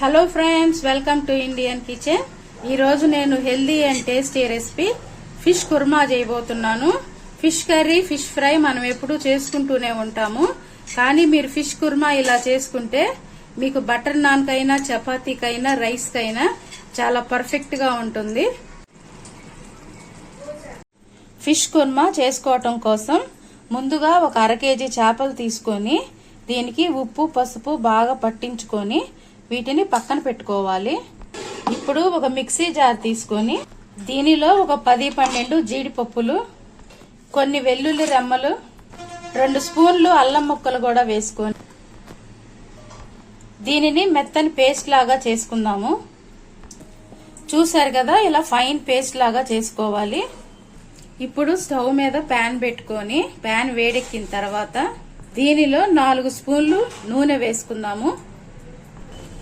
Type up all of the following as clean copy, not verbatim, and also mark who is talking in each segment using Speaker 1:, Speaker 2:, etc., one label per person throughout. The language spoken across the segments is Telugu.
Speaker 1: Hello friends, welcome to Indian kitchen. ఈ రోజు నేను healthy and tasty recipe fish kurma చేయబోతున్నాను. ఫిష్ కర్రీ, ఫిష్ ఫ్రై మనం ఎప్పుడూ చేసుకుంటూనే ఉంటాము. కానీ మీరు ఫిష్ కుర్మా ఇలా చేసుకుంటే మీకు బటర్ నాన్ కైనా, చపాతీకైనా, రైస్ కైనా చాలా పర్ఫెక్ట్ గా ఉంటుంది. ఫిష్ కుర్మా చేసుకోవటం కోసం ముందుగా ఒక 1/2 కేజీ చేపలు తీసుకొని దీనికి ఉప్పు, పసుపు బాగా పట్టించుకొని వీటిని పక్కన పెట్టుకోవాలి. ఇప్పుడు ఒక మిక్సీ జార్ తీసుకొని దీనిలో ఒక 10-12 జీడిపప్పులు, కొన్ని వెల్లుల్లి రెమ్మలు, 2 స్పూన్లు అల్లం ముక్కలు కూడా వేసుకొని దీనిని మెత్తని పేస్ట్ లాగా చేసుకుందాము. చూసారు కదా, ఇలా ఫైన్ పేస్ట్ లాగా చేసుకోవాలి. ఇప్పుడు స్టవ్ మీద ప్యాన్ పెట్టుకొని ప్యాన్ వేడెక్కిన తర్వాత దీనిలో 4 స్పూన్లు నూనె వేసుకుందాము.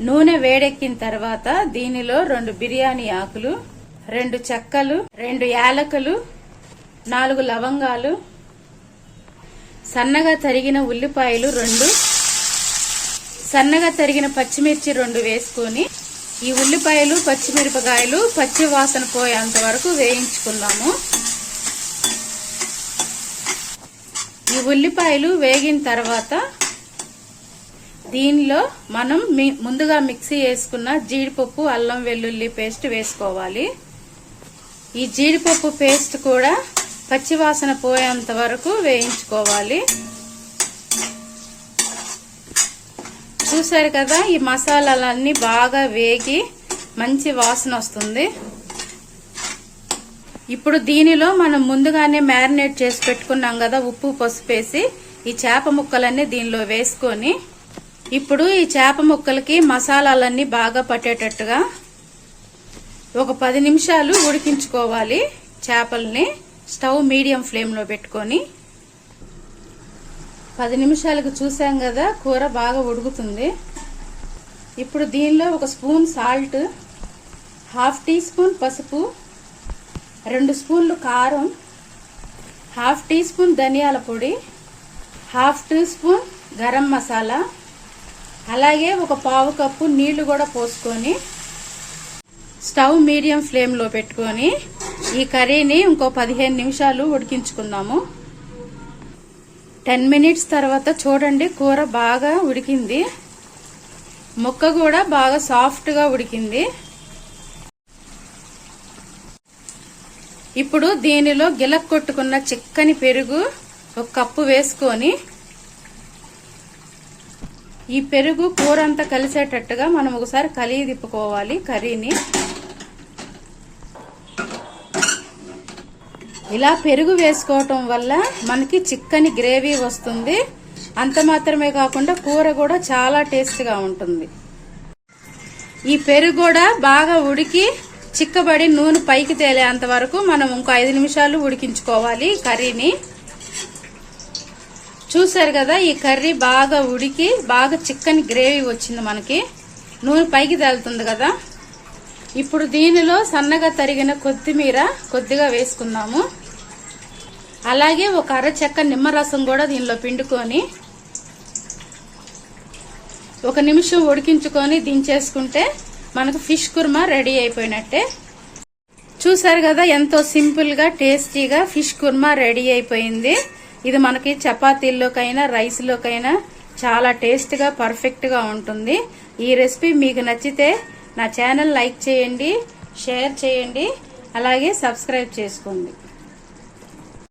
Speaker 1: నూనె వేడెక్కిన తర్వాత దీనిలో 2 బిర్యానీ ఆకులు, 2 చెక్కలు, 2 యాలకులు, 4 లవంగాలు, సన్నగా తరిగిన ఉల్లిపాయలు 2, సన్నగా తరిగిన పచ్చిమిర్చి 2 వేసుకొని ఈ ఉల్లిపాయలు, పచ్చిమిరపకాయలు పచ్చి వాసన పోయేంత వరకు వేయించుకుందాము. ఈ ఉల్లిపాయలు వేగిన తర్వాత దీనిలో మనం ముందుగా మిక్సీ వేసుకున్న జీడిపప్పు, అల్లం వెల్లుల్లి పేస్ట్ వేసుకోవాలి. ఈ జీడిపప్పు పేస్ట్ కూడా పచ్చివాసన పోయేంత వరకు వేయించుకోవాలి. చూసారు కదా, ఈ మసాలాలన్నీ బాగా వేగి మంచి వాసన వస్తుంది. ఇప్పుడు దీనిలో మనం ముందుగానే మ్యారినేట్ చేసి పెట్టుకున్నాం కదా, ఉప్పు, పసుపు వేసి ఈ చేప ముక్కలన్నీ దీనిలో వేసుకొని ఇప్పుడు ఈ చేప ముక్కలకి మసాలాలన్నీ బాగా పట్టేటట్టుగా ఒక 10 నిమిషాలు ఉడికించుకోవాలి. చేపల్ని స్టవ్ మీడియం ఫ్లేమ్ లో పెట్టుకొని 10 నిమిషాలకు చూసాం కదా, కూర బాగా ఉడుకుతుంది. ఇప్పుడు దీనిలో 1 స్పూన్ సాల్ట్, 1/2 టీ స్పూన్ పసుపు, 2 స్పూన్లు కారం, 1/2 టీ స్పూన్ ధనియాల పొడి, 1/2 టీ స్పూన్ గరం మసాలా, అలాగే 1/4 కప్పు నీళ్లు కూడా పోసుకొని స్టవ్ మీడియం ఫ్లేమ్ లో పెట్టుకొని ఈ కర్రీని ఇంకో 15 నిమిషాలు ఉడికించుకుందాము. 10 మినిట్స్ తర్వాత చూడండి, కూర బాగా ఉడికింది. ముక్క కూడా బాగా సాఫ్ట్ గా ఉడికింది. ఇప్పుడు దీనిలో గిలక్ కొట్టుకున్న చిక్కని పెరుగు 1 కప్పు వేసుకొని ఈ పెరుగు కూర అంతా కలిసేటట్టుగా మనం ఒకసారి కలిగి తిప్పుకోవాలి కర్రీని. ఇలా పెరుగు వేసుకోవటం వల్ల మనకి చిక్కని గ్రేవీ వస్తుంది. అంత మాత్రమే కాకుండా కూర కూడా చాలా టేస్ట్గా ఉంటుంది. ఈ పెరుగు కూడా బాగా ఉడికి చిక్కబడి నూనె పైకి తేలేంత వరకు మనం ఇంకో 5 నిమిషాలు ఉడికించుకోవాలి కర్రీని. చూసారు కదా, ఈ కర్రీ బాగా ఉడికి బాగా చిక్కని గ్రేవీ వచ్చింది. మనకి నూనె పైకి తేలుతుంది కదా. ఇప్పుడు దీనిలో సన్నగా తరిగిన కొత్తిమీర కొద్దిగా వేసుకుందాము. అలాగే 1 అర చెక్క నిమ్మరసం కూడా దీనిలో పిండుకొని 1 నిమిషం ఉడికించుకొని దించేసుకుంటే మనకు ఫిష్ కుర్మా రెడీ అయిపోయినట్టే. చూసారు కదా, ఎంతో సింపుల్ గా టేస్టీగా ఫిష్ కుర్మా రెడీ అయిపోయింది. ఇది మనకి చపాతీల్లోకైనా, రైస్ లోకైనా చాలా టేస్ట్ గా పర్ఫెక్ట్ గా ఉంటుంది. ఈ రెసిపీ మీకు నచ్చితే నా ఛానల్ లైక్ చేయండి, షేర్ చేయండి, అలాగే సబ్స్క్రైబ్ చేసుకోండి.